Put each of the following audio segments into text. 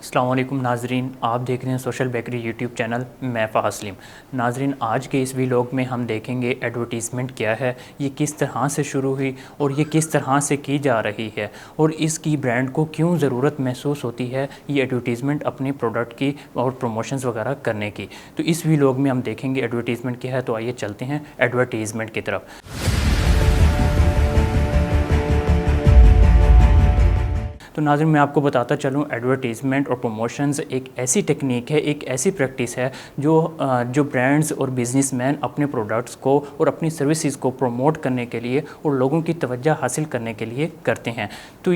السلام علیکم ناظرین، آپ دیکھ رہے ہیں سوشل بیکری یوٹیوب چینل. میں فہد سلیم. ناظرین، آج کے اس ویلاگ میں ہم دیکھیں گے ایڈورٹیزمنٹ کیا ہے، یہ کس طرح سے شروع ہوئی اور یہ کس طرح سے کی جا رہی ہے اور اس کی برانڈ کو کیوں ضرورت محسوس ہوتی ہے یہ ایڈورٹیزمنٹ اپنے پروڈکٹ کی اور پروموشنز وغیرہ کرنے کی. تو اس ویلاگ میں ہم دیکھیں گے ایڈورٹیزمنٹ کیا ہے. تو آئیے چلتے ہیں ایڈورٹیزمنٹ کی طرف. تو ناظرین، میں آپ کو بتاتا چلوں، ایڈورٹیزمنٹ اور پروموشنز ایک ایسی ٹیکنیک ہے، ایک ایسی پریکٹس ہے جو برانڈز اور بزنس مین اپنے پروڈکٹس کو اور اپنی سروسز کو پروموٹ کرنے کے لیے اور لوگوں کی توجہ حاصل کرنے کے لیے کرتے ہیں. تو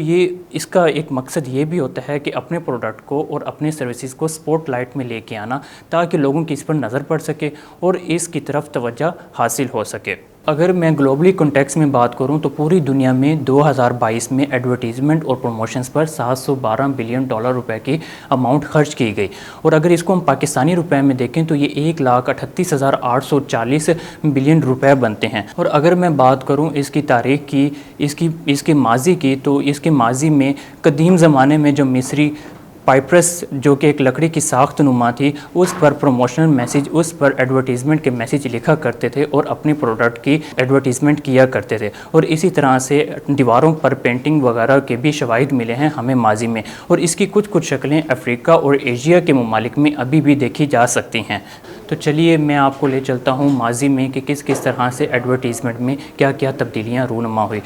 اس کا ایک مقصد یہ بھی ہوتا ہے کہ اپنے پروڈکٹ کو اور اپنے سروسز کو سپوٹ لائٹ میں لے کے آنا تاکہ لوگوں کی اس پر نظر پڑ سکے اور اس کی طرف توجہ حاصل ہو سکے. اگر میں گلوبلی کنٹیکس میں بات کروں تو پوری دنیا میں 2022 میں ایڈورٹیزمنٹ اور پروموشنز پر $712 بلین روپے کی اماؤنٹ خرچ کی گئی. اور اگر اس کو ہم پاکستانی روپے میں دیکھیں تو یہ 1,38,840 بلین روپے بنتے ہیں. اور اگر میں بات کروں اس کی تاریخ کی، اس کے ماضی کی، تو اس کے ماضی میں قدیم زمانے میں جو مصری پائپرس جو کہ ایک لکڑی کی ساخت نما تھی، اس پر پروموشنل میسیج، اس پر ایڈورٹیزمنٹ کے میسیج لکھا کرتے تھے اور اپنے پروڈکٹ کی ایڈورٹیزمنٹ کیا کرتے تھے. اور اسی طرح سے دیواروں پر پینٹنگ وغیرہ کے بھی شواہد ملے ہیں ہمیں ماضی میں. اور اس کی کچھ شکلیں افریقہ اور ایشیا کے ممالک میں ابھی بھی دیکھی جا سکتی ہیں. تو چلیے میں آپ کو لے چلتا ہوں ماضی میں کہ کس طرح سے ایڈورٹیزمنٹ میں کیا کیا تبدیلیاں رونما ہوئی.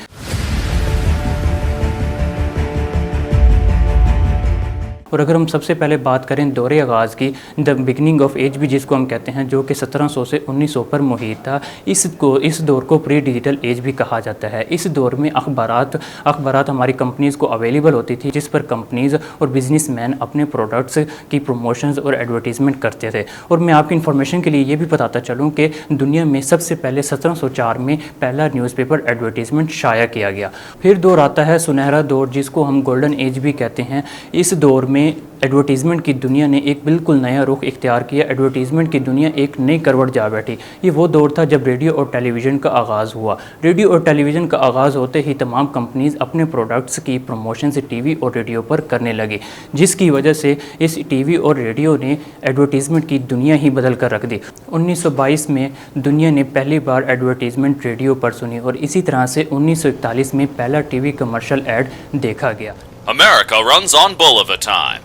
اور اگر ہم سب سے پہلے بات کریں دور آغاز کی، دا بگننگ آف ایج بھی جس کو ہم کہتے ہیں، جو کہ 1700 سے 1900 پر محیط تھا، اس دور کو پری ڈیجیٹل ایج بھی کہا جاتا ہے. اس دور میں اخبارات ہماری کمپنیز کو اویلیبل ہوتی تھی، جس پر کمپنیز اور بزنس مین اپنے پروڈکٹس کی پروموشنز اور ایڈورٹیزمنٹ کرتے تھے. اور میں آپ کی انفارمیشن کے لیے یہ بھی بتاتا چلوں کہ دنیا میں سب سے پہلے 1704 میں پہلا نیوز پیپر ایڈورٹیزمنٹ شائع کیا گیا. پھر دور آتا ہے سنہرا دور، جس کو ہم گولڈن ایج بھی کہتے ہیں. اس دور میں ایڈورٹیزمنٹ کی دنیا نے ایک بالکل نیا رخ اختیار کیا. ایڈورٹیزمنٹ کی دنیا ایک نئی کروٹ جا بیٹھی. یہ وہ دور تھا جب ریڈیو اور ٹیلی ویژن کا آغاز ہوا. ریڈیو اور ٹیلی ویژن کا آغاز ہوتے ہی تمام کمپنیز اپنے پروڈکٹس کی پروموشنز ٹی وی اور ریڈیو پر کرنے لگی، جس کی وجہ سے اس ٹی وی اور ریڈیو نے ایڈورٹیزمنٹ کی دنیا ہی بدل کر رکھ دی. 1922 میں دنیا نے پہلی بار ایڈورٹیزمنٹ ریڈیو پر سنی اور اسی طرح سے 1941 میں پہلا ٹی وی کمرشل ایڈ دیکھا گیا. America runs on Bolivar time.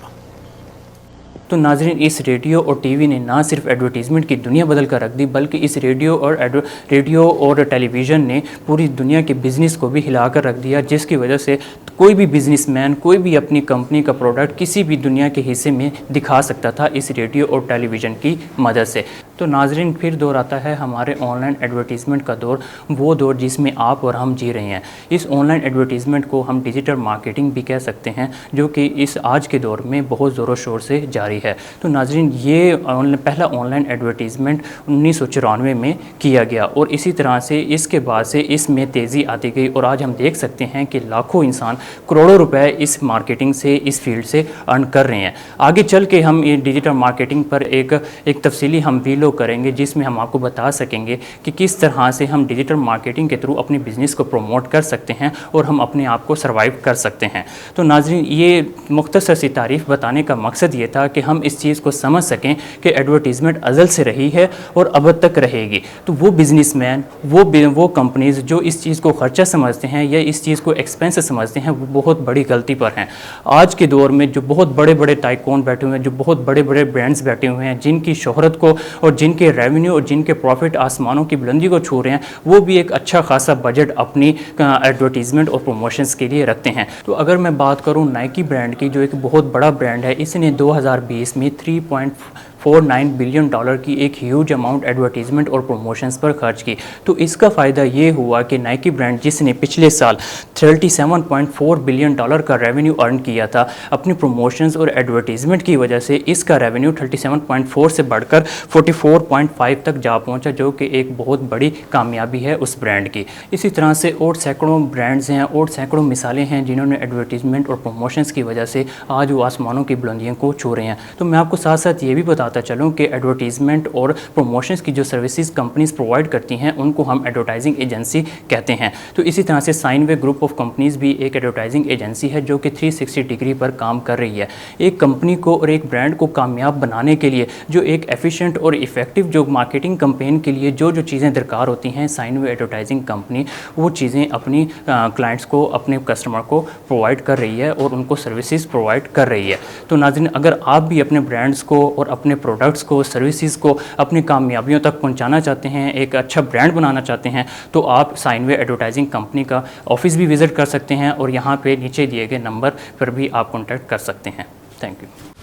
تو ناظرین، اس ریڈیو اور ٹی وی نے نہ صرف ایڈورٹیزمنٹ کی دنیا بدل کر رکھ دی، بلکہ اس ریڈیو اور ٹیلی ویژن نے پوری دنیا کے بزنس کو بھی ہلا کر رکھ دیا، جس کی وجہ سے کوئی بھی بزنس مین کوئی بھی اپنی کمپنی کا پروڈکٹ کسی بھی دنیا کے حصے میں دکھا سکتا تھا اس ریڈیو اور ٹیلی ویژن کی مدد سے. تو ناظرین، پھر دور آتا ہے ہمارے آن لائن ایڈورٹیزمنٹ کا دور، وہ دور جس میں آپ اور ہم جی رہے ہیں. اس آن لائن ایڈورٹیزمنٹ کو ہم ڈیجیٹل مارکیٹنگ بھی کہہ سکتے ہیں، جو کہ اس آج کے دور میں بہت زور و شور سے جاری ہے. تو ناظرین، یہ پہلا آن لائن ایڈورٹیزمنٹ 1994 میں کیا گیا اور اسی طرح سے اس کے بعد سے اس میں تیزی آتی گئی اور آج ہم دیکھ سکتے ہیں کہ لاکھوں انسان کروڑوں روپے اس مارکیٹنگ سے، اس فیلڈ سے ارن کر رہے ہیں. آگے چل کے ہم یہ ڈیجیٹل مارکیٹنگ پر ایک تفصیلی ہم ویڈیو کریں گے، جس میں ہم آپ کو بتا سکیں گے کہ کس طرح سے ہم ڈیجیٹل مارکیٹنگ کے تھرو اپنے بزنس کو پروموٹ کر سکتے ہیں اور ہم اپنے آپ کو سروائیو کر سکتے ہیں. تو ناظرین، یہ مختصر سی تعریف بتانے کا مقصد یہ تھا کہ ہم اس چیز کو سمجھ سکیں کہ ایڈورٹیزمنٹ ازل سے رہی ہے اور اب تک رہے گی. تو وہ بزنس مین، وہ کمپنیز جو اس چیز کو خرچہ سمجھتے ہیں یا اس چیز کو ایکسپینس سمجھتے ہیں، وہ بہت بڑی غلطی پر ہیں. آج کے دور میں جو بہت بڑے ٹائکون بیٹھے ہوئے ہیں، جو بہت بڑے برانڈز بیٹھے ہوئے ہیں، جن کی شہرت کو اور جن کے ریونیو اور جن کے پروفٹ آسمانوں کی بلندی کو چھو رہے ہیں، وہ بھی ایک اچھا خاصا بجٹ اپنی ایڈورٹیزمنٹ اور پروموشنز کے لیے رکھتے ہیں. تو اگر میں بات کروں نائکی برانڈ کی، جو ایک بہت بڑا برانڈ ہے، اس نے 2020 میں $3.49 بلین کی ایک ہیوج اماؤنٹ ایڈورٹیزمنٹ اور پروموشنز پر خرچ کی. تو اس کا فائدہ یہ ہوا کہ نائکی برانڈ، جس نے پچھلے سال $37.4 بلین کا ریونیو ارن کیا تھا، اپنی پروموشنز اور ایڈورٹیزمنٹ کی وجہ سے اس کا ریونیو 37.4 سے بڑھ کر 44.5 تک جا پہنچا، جو کہ ایک بہت بڑی کامیابی ہے اس برانڈ کی. اسی طرح سے اور سینکڑوں برانڈز ہیں اور سینکڑوں مثالیں ہیں جنہوں نے ایڈورٹیزمنٹ اور پروموشنز کی وجہ سے آج وہ آسمانوں کی بلندیوں کو چھو رہے ہیں. تو میں آپ کو ساتھ ساتھ یہ بھی بتا بتاتا چلوں کہ ایڈورٹیزمنٹ اور پروموشنز کی جو سروسز کمپنیز پرووائڈ کرتی ہیں ان کو ہم ایڈورٹائزنگ ایجنسی کہتے ہیں. تو اسی طرح سے sign way group of companies بھی ایک ایڈورٹائزنگ ایجنسی ہے جو کہ 360 ڈگری پر کام کر رہی ہے. ایک کمپنی کو اور ایک برانڈ کو کامیاب بنانے کے لیے جو ایک ایفیشینٹ اور ایفیکٹو جو مارکیٹنگ کمپین کے لیے جو چیزیں درکار ہوتی ہیں, سائن وے ایڈورٹائزنگ کمپنی وہ چیزیں اپنی کلائنٹس کو, اپنے کسٹمر کو پرووائڈ کر رہی ہے اور ان کو سروسز پرووائڈ کر رہی ہے. تو ناظرین, اگر آپ بھی اپنے برانڈز کو اور اپنے پروڈکٹس کو, سروسز کو اپنی کامیابیوں تک پہنچانا چاہتے ہیں, ایک اچھا برانڈ بنانا چاہتے ہیں, تو آپ سائن وے ایڈورٹائزنگ کمپنی کا آفس بھی وزٹ کر سکتے ہیں اور یہاں پہ نیچے دیے گئے نمبر پر بھی آپ کانٹیکٹ کر سکتے ہیں. Thank you.